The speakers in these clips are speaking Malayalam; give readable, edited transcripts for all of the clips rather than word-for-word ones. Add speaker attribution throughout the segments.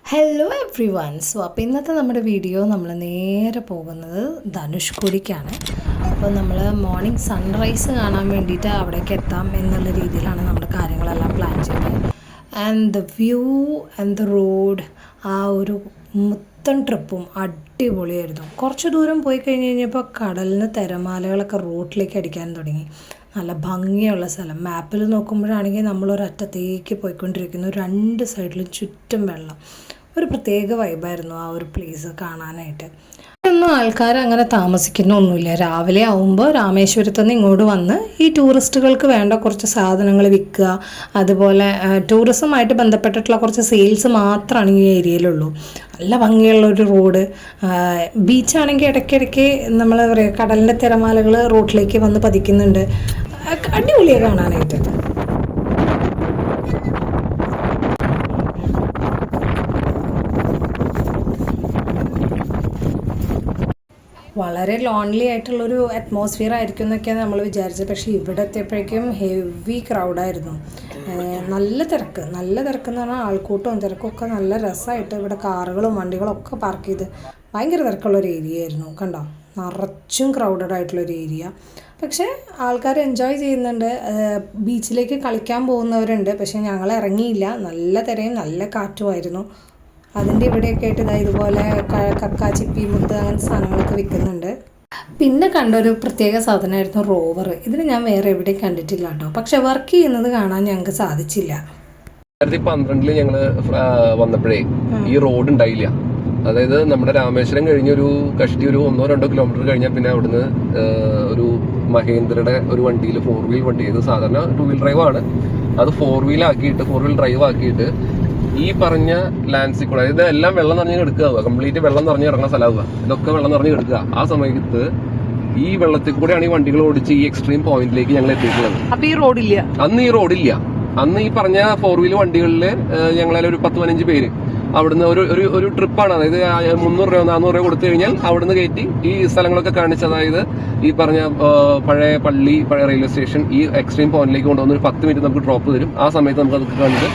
Speaker 1: Hello every one. അപ്പോൾ ഇന്നത്തെ നമ്മുടെ വീഡിയോ നമ്മൾ നേരെ പോകുന്നത് ധനുഷ്കോടിക്കാണ്. അപ്പോൾ നമ്മൾ മോർണിംഗ് സൺറൈസ് കാണാൻ വേണ്ടിയിട്ട് അവിടേക്ക് എത്താം എന്നുള്ള രീതിയിലാണ് നമ്മുടെ കാര്യങ്ങളെല്ലാം പ്ലാൻ ചെയ്തത്. And the view and the road, ആ ഒരു മൊത്തം ട്രിപ്പും അടിപൊളിയായിരുന്നു. കുറച്ച് ദൂരം പോയി കഴിഞ്ഞപ്പോൾ കടലിന് തിരമാലകളൊക്കെ റോഡിലേക്ക് അടിക്കാൻ തുടങ്ങി. നല്ല ഭംഗിയുള്ള സ്ഥലം. മാപ്പിൽ നോക്കുമ്പോഴാണെങ്കിൽ നമ്മളൊരറ്റത്തേക്ക് പോയിക്കൊണ്ടിരിക്കുന്നു. രണ്ട് സൈഡിലും ചുറ്റും വെള്ളം. ഒരു പ്രത്യേക വൈബായിരുന്നു ആ ഒരു പ്ലേസ് കാണാനായിട്ട്. ഒന്നും ആൾക്കാർ അങ്ങനെ താമസിക്കുന്നൊന്നുമില്ല. രാവിലെ ആവുമ്പോൾ രാമേശ്വരത്തു നിന്ന് ഇങ്ങോട്ട് വന്ന് ഈ ടൂറിസ്റ്റുകൾക്ക് വേണ്ട കുറച്ച് സാധനങ്ങൾ വിൽക്കുക, അതുപോലെ ടൂറിസമായിട്ട് ബന്ധപ്പെട്ടിട്ടുള്ള കുറച്ച് സെയിൽസ് മാത്രമാണ് ഈ ഏരിയയിലുള്ളൂ. നല്ല ഭംഗിയുള്ളൊരു റോഡ്. ബീച്ചാണെങ്കിൽ ഇടയ്ക്കിടയ്ക്ക് നമ്മൾ പറയുക കടലിൻ്റെ തിരമാലകൾ റോഡിലേക്ക് വന്ന് പതിക്കുന്നുണ്ട്. അടിപൊളിയാണ് കാണാനായിട്ട്. വളരെ ലോൺലി ആയിട്ടുള്ളൊരു അറ്റ്മോസ്ഫിയർ ആയിരിക്കും എന്നൊക്കെയാണ് നമ്മൾ വിചാരിച്ചത്. പക്ഷേ ഇവിടെ എത്തിയപ്പോഴേക്കും ഹെവി ക്രൗഡായിരുന്നു. നല്ല തിരക്കെന്ന് പറഞ്ഞാൽ ആൾക്കൂട്ടവും തിരക്കൊക്കെ നല്ല രസമായിട്ട് ഇവിടെ കാറുകളും വണ്ടികളും ഒക്കെ പാർക്ക് ചെയ്ത് ഭയങ്കര തിരക്കുള്ളൊരു ഏരിയ ആയിരുന്നു. കണ്ടോ, നിറച്ചും ക്രൗഡഡ് ആയിട്ടുള്ളൊരു ഏരിയ. പക്ഷേ ആൾക്കാർ എൻജോയ് ചെയ്യുന്നുണ്ട്. ബീച്ചിലേക്ക് കളിക്കാൻ പോകുന്നവരുണ്ട്. പക്ഷേ ഞങ്ങൾ ഇറങ്ങിയില്ല. നല്ല തിരയും നല്ല കാറ്റുമായിരുന്നു. അതിൻ്റെ ഇവിടെയൊക്കെ ആയിട്ട് ഇതുപോലെ കക്ക, ചിപ്പി, മുത്ത് അങ്ങനത്തെ സാധനങ്ങളൊക്കെ വിൽക്കുന്നുണ്ട്. പിന്നെ കണ്ടൊരു പ്രത്യേക സാധനമായിരുന്നു റോവർ. ഇതിന് ഞാൻ വേറെ എവിടെയും കണ്ടിട്ടില്ല കേട്ടോ. പക്ഷെ വർക്ക് ചെയ്യുന്നത് കാണാൻ ഞങ്ങൾക്ക് സാധിച്ചില്ല.
Speaker 2: 2012 ഞങ്ങള് വന്നപ്പോഴേ ഈ റോഡ് ഉണ്ടായില്ല. അതായത് നമ്മുടെ രാമേശ്വരം കഴിഞ്ഞൊരു കഷ്ടി ഒരു 1-2 കിലോമീറ്റർ കഴിഞ്ഞാൽ പിന്നെ അവിടുന്ന് ഒരു മഹേന്ദ്രയുടെ ഒരു വണ്ടിയിൽ 4 വീൽ വണ്ടി, ഇത് സാധാരണ 2 വീൽ ഡ്രൈവ് ആണ്, അത് 4 വീൽ ഡ്രൈവ് ആക്കിയിട്ട് ഈ പറഞ്ഞ ലാൻഡ്സിൽ കൂടെ, അതായത് എല്ലാം വെള്ളം നിറഞ്ഞ് കിടക്കുക, കംപ്ലീറ്റ് വെള്ളം നിറഞ്ഞ് കിടക്കുന്ന സ്ഥലമാവുക. ഇതൊക്കെ വെള്ളം നിറഞ്ഞ് കിടക്കുക. ആ സമയത്ത് ഈ വെള്ളത്തിൽ കൂടെയാണ് ഈ വണ്ടികൾ ഓടിച്ച് ഈ എക്സ്ട്രീം പോയിന്റിലേക്ക് ഞങ്ങൾ എത്തിയിട്ടുള്ളത്.
Speaker 3: അന്ന് ഈ റോഡില്ല.
Speaker 2: അന്ന് ഈ പറഞ്ഞ 4 വീൽ വണ്ടികളിൽ ഞങ്ങളെ ഒരു 10-15 പേര് അവിടുന്ന് ഒരു ട്രിപ്പാണ്. അതായത് 300 രൂപ 400 രൂപ കൊടുത്തു കഴിഞ്ഞാൽ അവിടുന്ന് കയറ്റി ഈ സ്ഥലങ്ങളൊക്കെ കാണിച്ച്, അതായത് ഈ പറഞ്ഞ പഴയ പള്ളി, പഴയ റെയിൽവേ സ്റ്റേഷൻ, ഈ എക്സ്ട്രീം പോയിന്റിലേക്ക് കൊണ്ടുവന്ന് ഒരു 10 മിനിറ്റ് നമുക്ക് ഡ്രോപ്പ് തരും. ആ സമയത്ത് നമുക്ക് അതൊക്കെ കണ്ടിട്ട്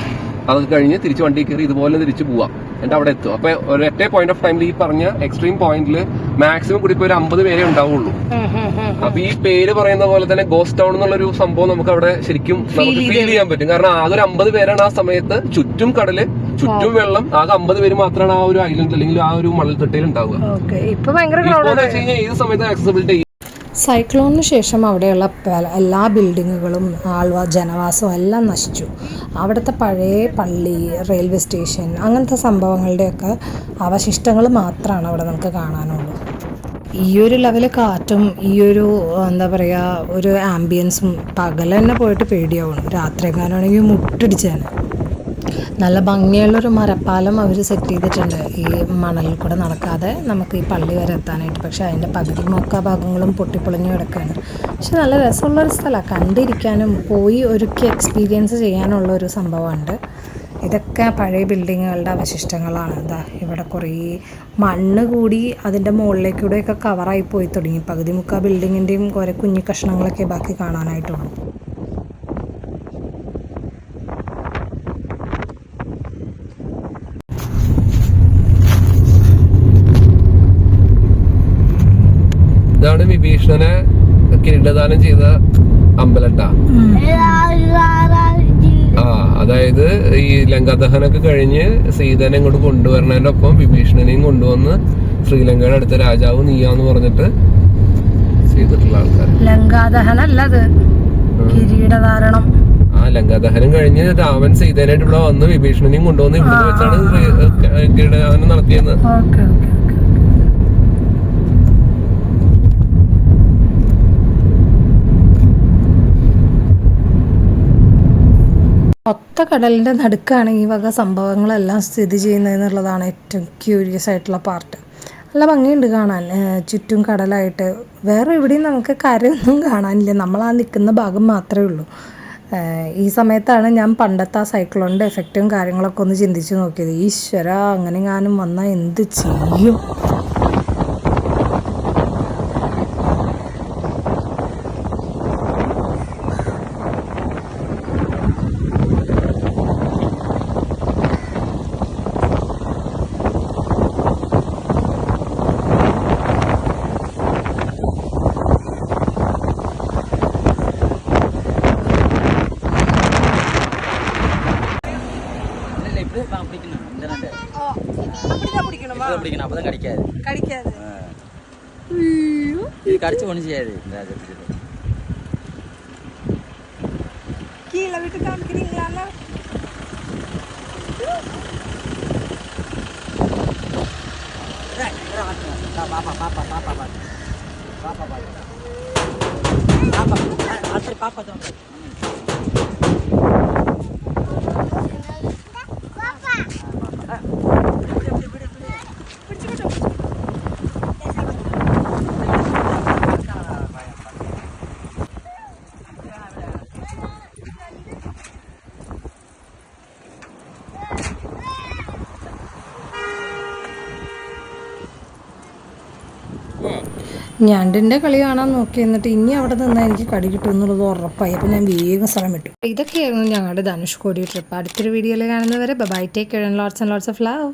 Speaker 2: അതൊക്കെ കഴിഞ്ഞ് തിരിച്ച് വണ്ടി കയറി ഇതുപോലെ തിരിച്ച് പോവാം. എന്നിട്ട് അവിടെ എത്തും. അപ്പൊ ഒരൊറ്റ പോയിന്റ് ഓഫ് ടൈമിൽ ഈ പറഞ്ഞ എക്സ്ട്രീം പോയിന്റിൽ മാക്സിമം കൂടി ഇപ്പോൾ ഒരു 50 പേരെ ഉണ്ടാവുള്ളൂ. അപ്പൊ ഈ പേര് പറയുന്ന പോലെ തന്നെ ഗോസ്റ്റ് ടൗൺ എന്നുള്ളൊരു സംഭവം നമുക്ക് അവിടെ ശരിക്കും നമുക്ക് ഫീൽ ചെയ്യാൻ പറ്റും. കാരണം ആകെ ഒരു 50 പേരാണ് ആ സമയത്ത്. ചുറ്റും കടല്, ചുറ്റും വെള്ളം. ആകെ 50 പേര് മാത്രമാണ് ആ ഒരു ഐലൻഡ് അല്ലെങ്കിൽ ആ ഒരു മണൽത്തിട്ടയിൽ ഉണ്ടാവുക. ഏത് സമയത്ത് ആക്സസിബിലിറ്റി.
Speaker 1: സൈക്ലോണിന് ശേഷം അവിടെയുള്ള എല്ലാ ബിൽഡിങ്ങുകളും ജനവാസവും എല്ലാം നശിച്ചു. അവിടുത്തെ പഴയ പള്ളി, റെയിൽവേ സ്റ്റേഷൻ, അങ്ങനത്തെ സംഭവങ്ങളുടെയൊക്കെ അവശിഷ്ടങ്ങൾ മാത്രമാണ് അവിടെ നമുക്ക് കാണാനുള്ളൂ. ഈ ഒരു ലെവൽ കാറ്റും ഈ ഒരു എന്താ പറയുക ഒരു ആംബിയൻസും പകൽ തന്നെ പോയിട്ട് പേടിയാവും. രാത്രി എങ്ങാനാണെങ്കിൽ മുട്ടിടിച്ചാണ്. നല്ല ഭംഗിയുള്ളൊരു മരപ്പാലം അവർ സെറ്റ് ചെയ്തിട്ടുണ്ട് ഈ മണലിൽ കൂടെ നടക്കാതെ നമുക്ക് ഈ പള്ളി വരെ എത്താനായിട്ട്. പക്ഷേ അതിൻ്റെ പകുതി മുക്കാ ഭാഗങ്ങളും പൊട്ടിപ്പൊളിഞ്ഞു കിടക്കുകയാണ്. പക്ഷെ നല്ല രസമുള്ളൊരു സ്ഥലമാണ്. കണ്ടിരിക്കാനും പോയി ഒരുക്കി എക്സ്പീരിയൻസ് ചെയ്യാനുള്ളൊരു സംഭവമുണ്ട്. ഇതൊക്കെ പഴയ ബിൽഡിങ്ങുകളുടെ അവശിഷ്ടങ്ങളാണ്. എന്താ ഇവിടെ കുറേ മണ്ണ് കൂടി അതിൻ്റെ മുകളിലേക്കൂടെയൊക്കെ കവറായി പോയി തുടങ്ങി. പകുതി മുക്കാ ബിൽഡിങ്ങിൻ്റെയും കുറേ കുഞ്ഞു കഷ്ണങ്ങളൊക്കെ ബാക്കി കാണാനായിട്ടുള്ളൂ.
Speaker 2: ഇതാണ് വിഭീഷണനെ കിരീടദാനം ചെയ്ത അമ്പലട്ട. അതായത് ഈ ലങ്കാദഹനൊക്കെ കഴിഞ്ഞ് സീതനെ ഇങ്ങോട്ട് കൊണ്ടുവരണതിന്റെ ഒപ്പം വിഭീഷണനെയും കൊണ്ടുവന്ന് ശ്രീലങ്കയുടെ അടുത്ത രാജാവ് നീയാന്ന് പറഞ്ഞിട്ട് ചെയ്തിട്ടുള്ള ആൾക്കാർ. ലങ്കാദഹനം കഴിഞ്ഞ് രാമൻ സീതനായിട്ട് ഇവിടെ വന്ന് വിഭീഷണനെയും കൊണ്ടുവന്ന് ഇവിടെ വെച്ചാണ് കിരീടദാനം നടത്തിയത്.
Speaker 1: ഒത്ത കടലിൻ്റെ നടുക്കാണ് ഈ വക സംഭവങ്ങളെല്ലാം സ്ഥിതി ചെയ്യുന്നതെന്നുള്ളതാണ് ഏറ്റവും ക്യൂരിയസ് ആയിട്ടുള്ള പാർട്ട്. നല്ല ഭംഗിയുണ്ട് കാണാൻ. ചുറ്റും കടലായിട്ട് വേറെ എവിടെയും നമുക്ക് കരയൊന്നും കാണാനില്ല. നമ്മൾ ആ നിൽക്കുന്ന ഭാഗം മാത്രമേ ഉള്ളൂ. ഈ സമയത്താണ് ഞാൻ പണ്ടത്തെ ആ സൈക്ലോണിൻ്റെ എഫക്റ്റും കാര്യങ്ങളൊക്കെ ഒന്ന് ചിന്തിച്ച് നോക്കിയത്. ഈശ്വര, അങ്ങനെ ഞാനും വന്നാൽ എന്ത് ചെയ്യും?
Speaker 4: தினண்டு
Speaker 5: ஓ அப்படிதான் பிடிக்கணுமா?
Speaker 4: இப்பதான் பிடிக்கணும், அப்பதான் கடிக்காது.
Speaker 5: கடிக்காது. ஐயோ.
Speaker 4: இது கடிச்சு ஒண்ணும் செய்யாது. இந்த அது பிடிச்சது.
Speaker 5: கீழே விட்டு காமிக்கிறீங்களா?
Speaker 4: பாப்பா பாப்பா பாப்பா பாப்பா பாப்பா பாப்பா அடுத்து பாப்பா தான்
Speaker 1: ഞണ്ടിൻ്റെ കളി കാണാൻ നോക്കി എന്നിട്ട് ഇനി അവിടെ നിന്നാൽ എനിക്ക് കടി കിട്ടും എന്നുള്ളത് ഉറപ്പായി. അപ്പോൾ ഞാൻ വേഗം സ്ഥലം വിട്ടു. ഇതൊക്കെയായിരുന്നു ഞങ്ങളുടെ ധനുഷ്കോടി ട്രിപ്പ്. അടുത്തൊരു വീഡിയോയിൽ കാണുന്നവരെ bye, take care and lots of love.